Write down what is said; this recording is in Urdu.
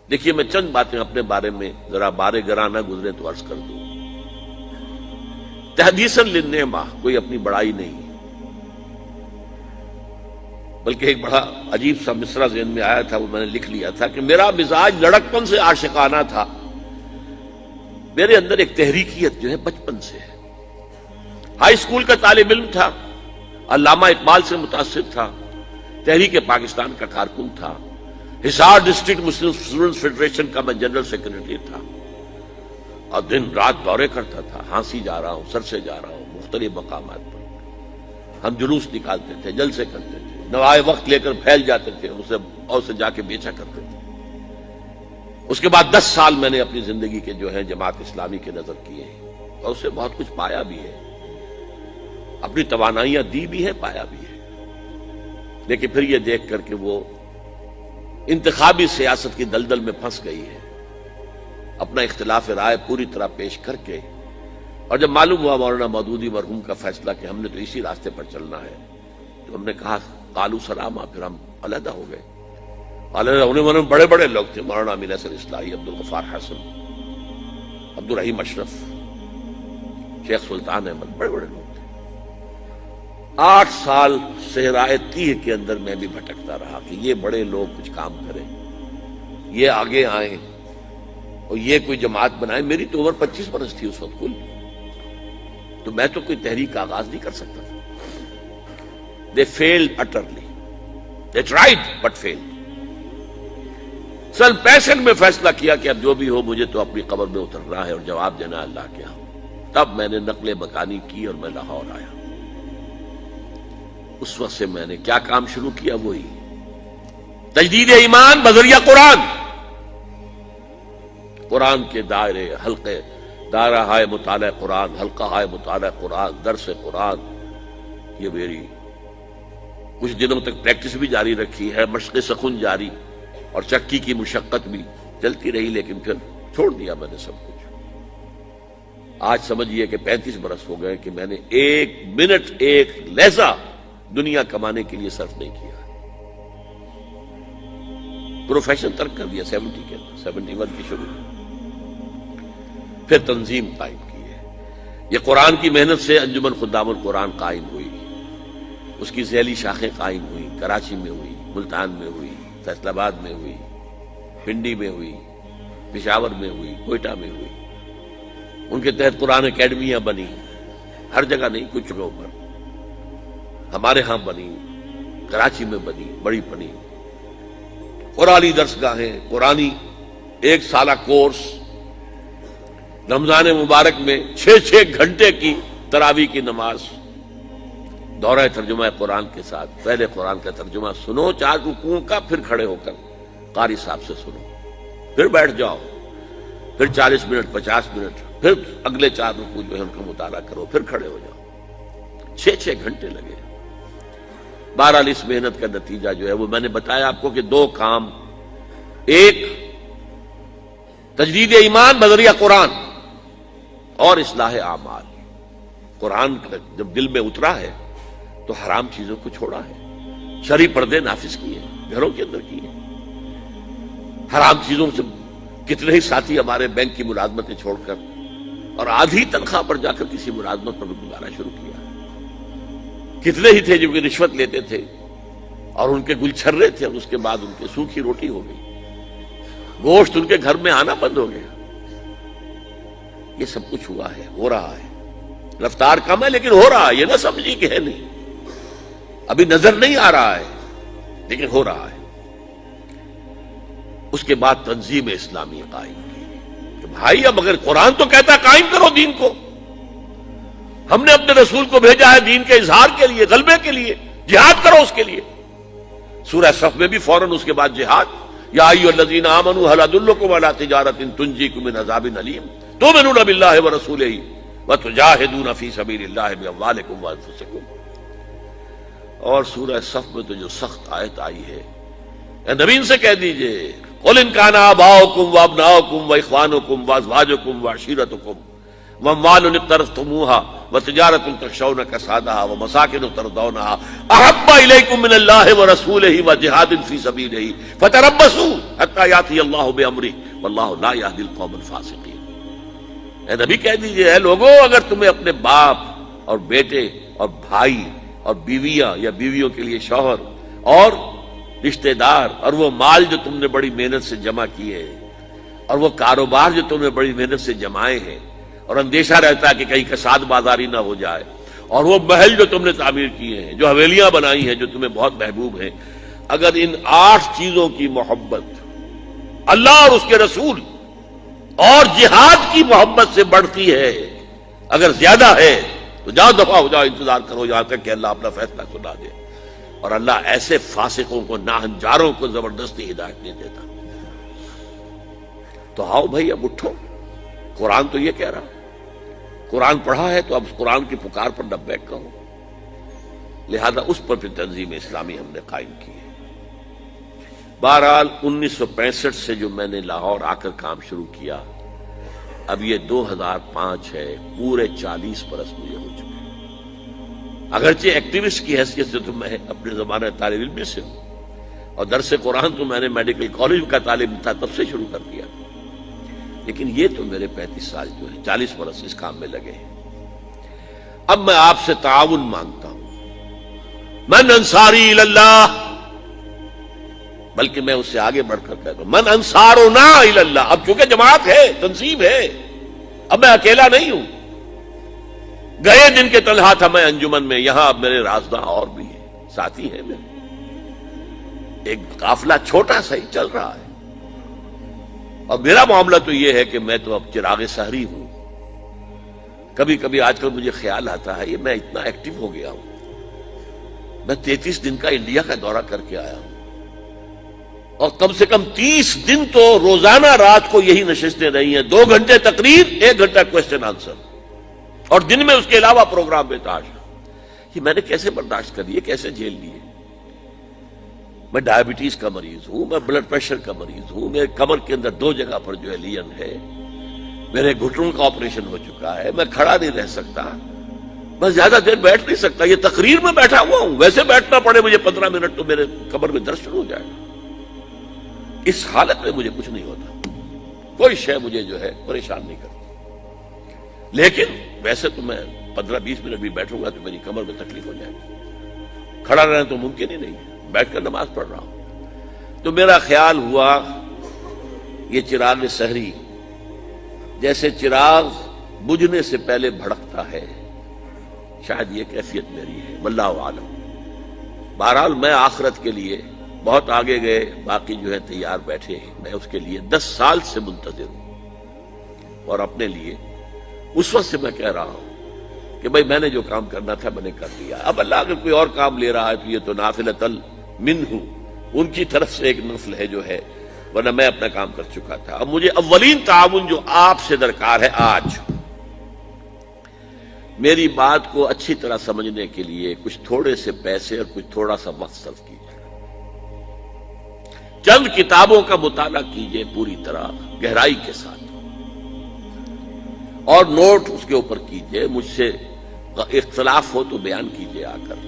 دیکھیے میں چند باتیں اپنے بارے میں ذرا بارے گراں نہ گزرے تو عرض کر دوں. تحدیثاً للنعمہ، کوئی اپنی بڑائی نہیں، بلکہ ایک بڑا عجیب سا مصرع ذہن میں آیا تھا، وہ میں نے لکھ لیا تھا کہ میرا مزاج لڑکپن سے عاشقانہ تھا. میرے اندر ایک تحریکیت جو ہے بچپن سے ہے. ہائی اسکول کا طالب علم تھا، علامہ اقبال سے متاثر تھا، تحریک پاکستان کا کارکن تھا، حصار ڈسٹرکٹ مسلم اسٹوڈنٹس فیڈریشن کا میں جنرل سیکرٹری تھا، اور دن رات دورے کرتا تھا. ہانسی جا رہا ہوں، سر سے جا رہا ہوں، مختلف مقامات پر ہم جلوس نکالتے تھے، جلسے کرتے تھے، نوائے وقت لے کر پھیل جاتے تھے، اسے جا کے بیچا کرتے تھے. اس کے بعد 10 سال میں نے اپنی زندگی کے جو ہے جماعت اسلامی کے نظر کیے اور اس سے بہت کچھ پایا بھی ہے، اپنی توانائیاں دی بھی ہے، پایا بھی ہے. لیکن پھر یہ دیکھ کر کہ وہ انتخابی سیاست کی دلدل میں پھنس گئی ہے، اپنا اختلاف رائے پوری طرح پیش کر کے، اور جب معلوم ہوا مولانا مودودی مرحوم کا فیصلہ کہ ہم نے تو اسی راستے پر چلنا ہے، تو ہم نے کہا قالوا سلاما، پھر ہم علیحدہ ہو گئے. علیحدہ ہونے والے بڑے بڑے لوگ تھے، مولانا امین اصغر اصلاحی، عبدالغفار حسن، عبدالرحیم اشرف، شیخ سلطان احمد، بڑے بڑے لوگ تھے. 8 سال صحرائے تیہ کے اندر میں بھی بھٹکتا رہا کہ یہ بڑے لوگ کچھ کام کریں، یہ آگے آئیں اور یہ کوئی جماعت بنائے. میری تو عمر 25 برس تھی اس وقت کل، تو میں تو کوئی تحریک کا آغاز نہیں کر سکتا تھا. They failed utterly. They tried but failed. سن 65 میں فیصلہ کیا کہ اب جو بھی ہو مجھے تو اپنی قبر میں اترنا ہے اور جواب دینا اللہ کے ہاں. تب میں نے نقل مکانی کی اور میں لاہور آیا. اس وقت سے میں نے کیا کام شروع کیا؟ وہی تجدید ایمان بذریعہ قرآن، قرآن کے دائرے، حلقے، دائرہ ہائے مطالعہ قرآن، حلقہ ہائے مطالعہ قرآن، درس قرآن. یہ میری کچھ دنوں تک پریکٹس بھی جاری رکھی ہے، مشق سخن جاری، اور چکی کی مشقت بھی چلتی رہی، لیکن پھر چھوڑ دیا میں نے سب کچھ. آج سمجھیے کہ 35 برس ہو گئے کہ میں نے 1 منٹ 1 لہجہ دنیا کمانے کے لیے صرف نہیں کیا. پروفیشن ترک کر دیا 70 کے اندر، 71 کی شروع. پھر تنظیم قائم کی ہے. یہ قرآن کی محنت سے انجمن خدام القرآن قائم ہوئی، اس کی ذیلی شاخیں قائم ہوئی. کراچی میں ہوئی، ملتان میں ہوئی، فیصل آباد میں ہوئی، پنڈی میں ہوئی، پشاور میں ہوئی، کوئٹہ میں ہوئی. ان کے تحت قرآن اکیڈمیاں بنی، ہر جگہ نہیں، کچھ جگہوں پر. ہمارے ہاں بنی، کراچی میں بنی، بڑی بنی. قرآنی درسگاہیں، قرآنی 1 سالہ کورس، رمضان مبارک میں 6 گھنٹے کی تراویح کی نماز، دورہ ترجمہ قرآن کے ساتھ. پہلے قرآن کا ترجمہ سنو 4 رکوعوں کا، پھر کھڑے ہو کر قاری صاحب سے سنو، پھر بیٹھ جاؤ، پھر 40 منٹ 50 منٹ، پھر اگلے 4 رکوع جو ہے ان کا مطالعہ کرو، پھر کھڑے ہو جاؤ. 6 گھنٹے لگے. بہرحال اس محنت کا نتیجہ جو ہے وہ میں نے بتایا آپ کو کہ 2 کام، ایک تجدید ایمان بذریعہ قرآن اور اصلاح اعمال. قرآن جب دل میں اترا ہے تو حرام چیزوں کو چھوڑا ہے، شرعی پردے نافذ کیے، گھروں کے اندر کیے. حرام چیزوں سے کتنے ہی ساتھی ہمارے بینک کی ملازمتیں چھوڑ کر اور آدھی تنخواہ پر جا کر کسی ملازمت پر گزارنا شروع کیا. کتنے ہی تھے جو کہ رشوت لیتے تھے اور ان کے گل چھرے تھے، اور اس کے بعد ان کے سوکھی روٹی ہو گئی، گوشت ان کے گھر میں آنا بند ہو گیا. یہ سب کچھ ہوا ہے، ہو رہا ہے. رفتار کم ہے لیکن ہو رہا ہے. یہ نہ سمجھیے کہ ہے نہیں، ابھی نظر نہیں آ رہا ہے لیکن ہو رہا ہے. اس کے بعد تنظیم اسلامی قائم کی کہ بھائی اب اگر قرآن تو کہتا ہے قائم کرو دین کو، ہم نے اپنے رسول کو بھیجا ہے دین کے اظہار کے لیے، غلبے کے لیے، جہاد کرو اس کے لیے. سورہ صف میں بھی فوراً اس کے بعد جہاد. یا ایھا الذین آمنوا ھل ادلکم علی تجارۃ تنجیکم من عذاب الیم تؤمنون باللہ ورسولہ وتجاہدون فی سبیل اللہ باموالکم وانفسکم. اور سورہ صف میں تو جو سخت آیت آئی ہے، اے نبی ان سے کہہ دیجئے قل ان کان آباؤکم وابناؤکم واخوانکم وازواجکم وعشیرتکم وَأَمْوَالٌ اقْتَرَفْتُمُوهَا وَتِجَارَةٌ تَخْشَوْنَ كَسَادَهَا وَمَسَاكِنُ تَرْضَوْنَهَا أَحَبَّ إِلَيْكُم مِّنَ اللَّهِ وَرَسُولِهِ وَجِهَادٍ فِي سَبِيلِهِ فَتَرَبَّصُوا حَتَّىٰ يَأْتِيَ اللَّهُ بِأَمْرِهِ وَاللَّهُ لَا يَهْدِي الْقَوْمَ الْفَاسِقِينَ۔ اے نبی کہہ دیجئے، اے لوگوں، اگر تمہیں اپنے باپ اور بیٹے اور بھائی اور بیویاں یا بیویوں کے لیے شوہر اور رشتہ دار اور وہ مال جو تم نے بڑی محنت سے جمع کیے ہیں اور وہ کاروبار جو تم نے بڑی محنت سے جمائے ہیں اور اندیشہ رہتا ہے کہ کہیں کساد بازاری نہ ہو جائے، اور وہ محل جو تم نے تعمیر کیے ہیں، جو حویلیاں بنائی ہیں جو تمہیں بہت محبوب ہیں، اگر ان 8 چیزوں کی محبت اللہ اور اس کے رسول اور جہاد کی محبت سے بڑھتی ہے، اگر زیادہ ہے تو جاؤ دفعہ ہو جاؤ، انتظار کرو یہاں تک کہ اللہ اپنا فیصلہ سنا دے۔ اور اللہ ایسے فاسقوں کو، ناہنجاروں کو زبردستی ہدایت نہیں دیتا۔ تو آؤ بھائی، اب اٹھو، قرآن تو یہ کہہ رہا، قرآن پڑھا ہے تو اب اس قرآن کی پکار پر لبیک کہو۔ لہذا اس پر پھر تنظیم اسلامی ہم نے قائم کی ہے۔ بہرحال 1965 سے جو میں نے لاہور آ کر کام شروع کیا، اب یہ 2005 ہے، پورے 40 برس مجھے ہو چکے ہیں۔ اگرچہ ایکٹیوسٹ کی حیثیت سے تو میں اپنے زمانہ طالب علم سے ہوں، اور درس قرآن تو میں نے میڈیکل کالج کا طالب تھا تب سے شروع کر دیا، لیکن یہ تو میرے 35 سال جو ہے، 40 برس اس کام میں لگے ہیں۔ اب میں آپ سے تعاون مانگتا ہوں، من انصاری اللہ، بلکہ میں اس سے آگے بڑھ کر کہتا ہوں من انصارنا اللہ۔ اب چونکہ جماعت ہے، تنظیم ہے، اب میں اکیلا نہیں ہوں۔ گئے دن کے تنہا تھا میں انجمن میں، یہاں اب میرے رازداں اور بھی ہیں، ساتھی ہیں میرے، ایک قافلہ چھوٹا سا ہی چل رہا ہے۔ اور میرا معاملہ تو یہ ہے کہ میں تو اب چراغ سحری ہوں۔ کبھی کبھی آج کل مجھے خیال آتا ہے، یہ میں اتنا ایکٹیو ہو گیا ہوں، میں 33 دن کا انڈیا کا دورہ کر کے آیا ہوں، اور کم سے کم 30 دن تو روزانہ رات کو یہی نشستیں رہی ہیں، 2 گھنٹے تقریر، 1 گھنٹہ کوسچن آنسر، اور دن میں اس کے علاوہ پروگرام بے تحاشا۔ یہ میں نے کیسے برداشت کر لیے، کیسے جھیل لیے؟ میں ڈائبٹیز کا مریض ہوں، میں بلڈ پریشر کا مریض ہوں، میرے کمر کے اندر 2 جگہ پر جو ہے لین ہے، میرے گھٹنوں کا آپریشن ہو چکا ہے، میں کھڑا نہیں رہ سکتا، میں زیادہ دیر بیٹھ نہیں سکتا، یہ تقریر میں بیٹھا ہوا ہوں، ویسے بیٹھنا پڑے مجھے 15 منٹ تو میرے کمر میں درد شروع ہو جائے گا۔ اس حالت میں مجھے کچھ نہیں ہوتا، کوئی شے مجھے جو ہے پریشان نہیں کرتی، لیکن ویسے تو میں 15-20 منٹ بھی بیٹھوں گا تو میری کمر میں تکلیف ہو جائے گی، کھڑا رہنا تو ممکن ہی نہیں ہے، بیٹھ کر نماز پڑھ رہا ہوں۔ تو میرا خیال ہوا یہ چراغ سحری جیسے چراغ بجھنے سے پہلے بھڑکتا ہے، شاید یہ کیفیت میری ہے، واللہ عالم۔ بہرحال میں آخرت کے لیے بہت آگے گئے، باقی جو ہے تیار بیٹھے ہیں، میں اس کے لیے 10 سال سے منتظر ہوں، اور اپنے لیے اس وقت سے میں کہہ رہا ہوں کہ بھائی میں نے جو کام کرنا تھا میں نے کر دیا، اب اللہ اگر کوئی اور کام لے رہا ہے تو یہ تو نافلۃ منہ، ان کی طرف سے ایک نفل ہے جو ہے، ورنہ میں اپنا کام کر چکا تھا۔ اب مجھے اولین تعاون جو آپ سے درکار ہے، آج میری بات کو اچھی طرح سمجھنے کے لیے کچھ تھوڑے سے پیسے اور کچھ تھوڑا سا وقت صرف کیجیے، چند کتابوں کا مطالعہ کیجیے پوری طرح گہرائی کے ساتھ، اور نوٹ اس کے اوپر کیجیے، مجھ سے اختلاف ہو تو بیان کیجیے آ کر۔